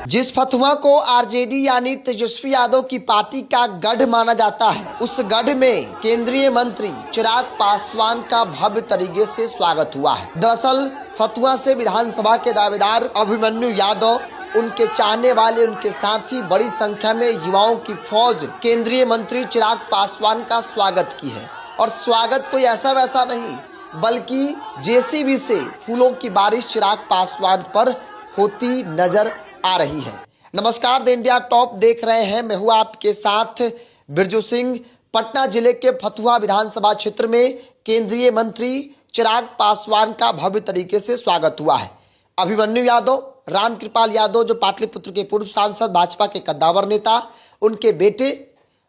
जिस फतुहा को आरजेडी यानी तेजस्वी यादव की पार्टी का गढ़ माना जाता है, उस गढ़ में केंद्रीय मंत्री चिराग पासवान का भव्य तरीके से स्वागत हुआ है। दरअसल फतुहा से विधानसभा के दावेदार अभिमन्यु यादव, उनके चाहने वाले, उनके साथी, बड़ी संख्या में युवाओं की फौज केंद्रीय मंत्री चिराग पासवान का स्वागत की है। और स्वागत कोई ऐसा वैसा नहीं, बल्कि जेसीबी से फूलों की बारिश चिराग पासवान पर होती नजर आ रही है। नमस्कार, द इंडिया टॉप देख रहे हैं। मैं हूं आपके साथ बिरजू सिंह। पटना जिले के फतुहा विधानसभा क्षेत्र में केंद्रीय मंत्री चिराग पासवान का भव्य तरीके से स्वागत हुआ है। अभिमन्यु यादव, रामकृपाल यादव जो पाटलिपुत्र के पूर्व सांसद, भाजपा के कद्दावर नेता, उनके बेटे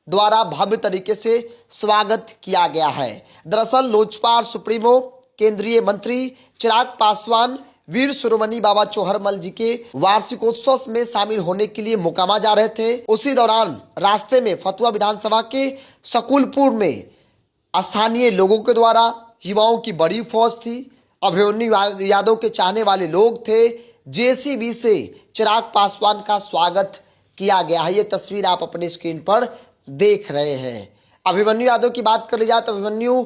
द्वारा भव्य तरीके से स्वागत किया गया है। दरअसल लोजपा सुप्रीमो केंद्रीय मंत्री चिराग पासवान वीर शिरोमणि बाबा चौहरमल जी के वार्षिकोत्सव में शामिल होने के लिए मोकामा जा रहे थे। उसी दौरान रास्ते में फतुहा विधानसभा के सकुलपुर में स्थानीय लोगों के द्वारा युवाओं की बड़ी फौज थी। अभिमन्यु यादव के चाहने वाले लोग थे। जेसीबी से चिराग पासवान का स्वागत किया गया है। ये तस्वीर आप अपने स्क्रीन पर देख रहे हैं। अभिमन्यु यादव की बात कर ली जाए तो अभिमन्यु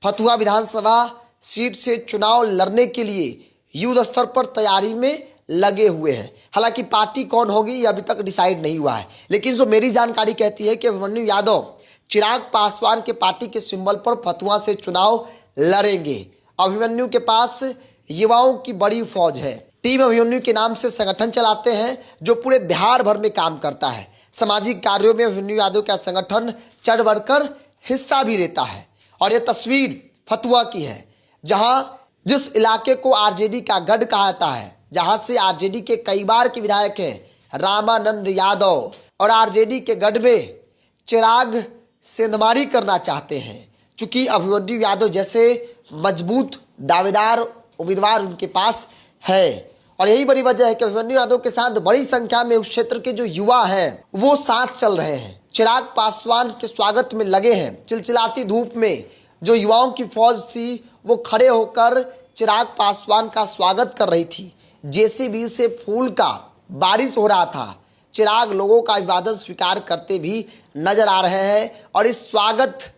फतुहा विधानसभा सीट से चुनाव लड़ने के लिए युद्ध स्तर पर तैयारी में लगे हुए हैं। हालांकि पार्टी कौन होगी ये अभी तक डिसाइड नहीं हुआ है, लेकिन जो मेरी जानकारी कहती है कि अभिमन्यु यादव चिराग पासवान के पार्टी के सिंबल पर फतुहा से चुनाव लड़ेंगे। अभिमन्यु के पास युवाओं की बड़ी फौज है। टीम अभिमन्यु के नाम से संगठन चलाते हैं जो पूरे बिहार भर में काम करता है। सामाजिक कार्यों में अभिमन्यु यादव का संगठन चढ़ बढ़कर हिस्सा भी लेता है। और यह तस्वीर फतुहा की है, जहां जिस इलाके को आरजेडी का गढ़ कहा जाता है, जहां से आरजेडी के कई बार के विधायक हैं रामानंद यादव, और आरजेडी के गढ़ में चिराग सेंधमारी करना चाहते हैं। चूंकि अभिमन्यु यादव जैसे मजबूत दावेदार उम्मीदवार उनके पास है, और यही बड़ी वजह है कि अभिमन्यु यादव के साथ बड़ी संख्या में उस क्षेत्र के जो युवा हैं वो साथ चल रहे हैं। चिराग पासवान के स्वागत में लगे हैं। चिलचिलाती धूप में जो युवाओं की फौज थी वो खड़े होकर चिराग पासवान का स्वागत कर रही थी। जेसीबी से फूल का बारिश हो रहा था। चिराग लोगों का अभिवादन स्वीकार करते भी नजर आ रहे हैं, और इस स्वागत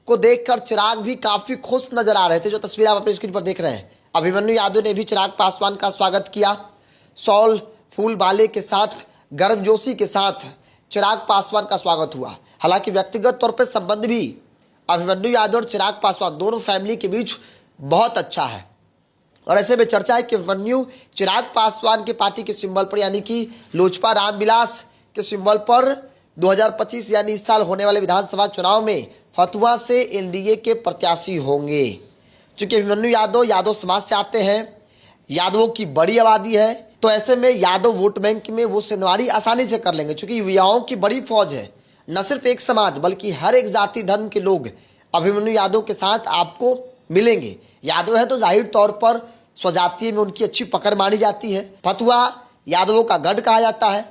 को देखकर चिराग भी काफी खुश नजर आ रहे थे। जो तस्वीर आप अपनी स्क्रीन पर देख रहे हैं, अभिमन्यु यादव ने भी चिराग पासवान का स्वागत किया। शॉल, फूल माले के साथ, गर्मजोशी के साथ चिराग पासवान का स्वागत हुआ। हालांकि व्यक्तिगत तौर पर संबंध भी अभिमन्यु यादव और चिराग पासवान दोनों फैमिली के बीच बहुत अच्छा है। और ऐसे में चर्चा है कि अभिमन्यु चिराग पासवान के पार्टी के सिंबल पर यानी कि लोजपा रामविलास के सिंबल पर 2025 यानी इस साल होने वाले विधानसभा चुनाव में फतुहा से एनडीए के प्रत्याशी होंगे। चूंकि अभिमन्यु यादव यादव समाज से आते हैं, यादवों की बड़ी आबादी है, तो ऐसे में यादव वोट बैंक में वो सेंधमारी आसानी से कर लेंगे। चूंकि युवाओं की बड़ी फौज है, न सिर्फ एक समाज बल्कि हर एक जाति धर्म के लोग अभिमन्यु यादव के साथ आपको मिलेंगे। यादव है तो जाहिर तौर पर स्वजातीय में उनकी अच्छी पकड़ मानी जाती है। फतुहा यादवों का गढ़ कहा जाता है,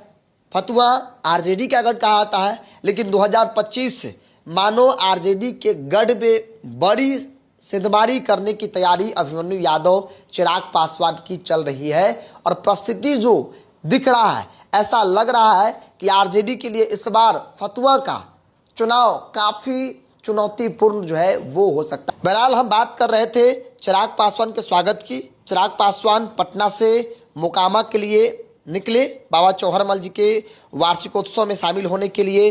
फतुहा आरजेडी का गढ़ कहा जाता है, लेकिन 2025 मानो आरजेडी के गढ़ में बड़ी सेंधमारी करने की तैयारी अभिमन्यु यादव चिराग पासवान की चल रही है। और परिस्थिति जो दिख रहा है, ऐसा लग रहा है कि आरजेडी के लिए इस बार फतुहा का चुनाव काफी चुनौतीपूर्ण जो है वो हो सकता है। बहरहाल हम बात कर रहे थे चिराग पासवान के स्वागत की। चिराग पासवान पटना से मोकामा के लिए निकले बाबा चौहरमल जी के वार्षिकोत्सव में शामिल होने के लिए।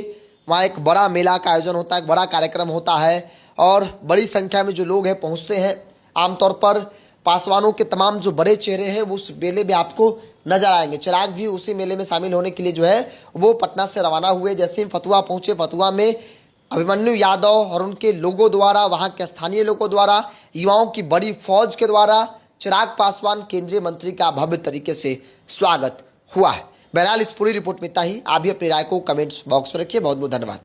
वहाँ एक बड़ा मेला का आयोजन होता है, एक बड़ा कार्यक्रम होता है, और बड़ी संख्या में जो लोग हैं पहुँचते हैं। आमतौर पर पासवानों के तमाम जो बड़े चेहरे हैं वो उस मेले में आपको नजर आएंगे। चिराग भी उसी मेले में शामिल होने के लिए जो है वो पटना से रवाना हुए। जैसे ही फतुहा पहुँचे, फतुहा में अभिमन्यु यादव और उनके लोगों द्वारा, वहां के स्थानीय लोगों द्वारा, युवाओं की बड़ी फौज के द्वारा चिराग पासवान केंद्रीय मंत्री का भव्य तरीके से स्वागत हुआ है। बहरहाल इस पूरी रिपोर्ट में इतना ही। आप भी अपनी राय को कमेंट्स बॉक्स में रखिए। बहुत बहुत धन्यवाद।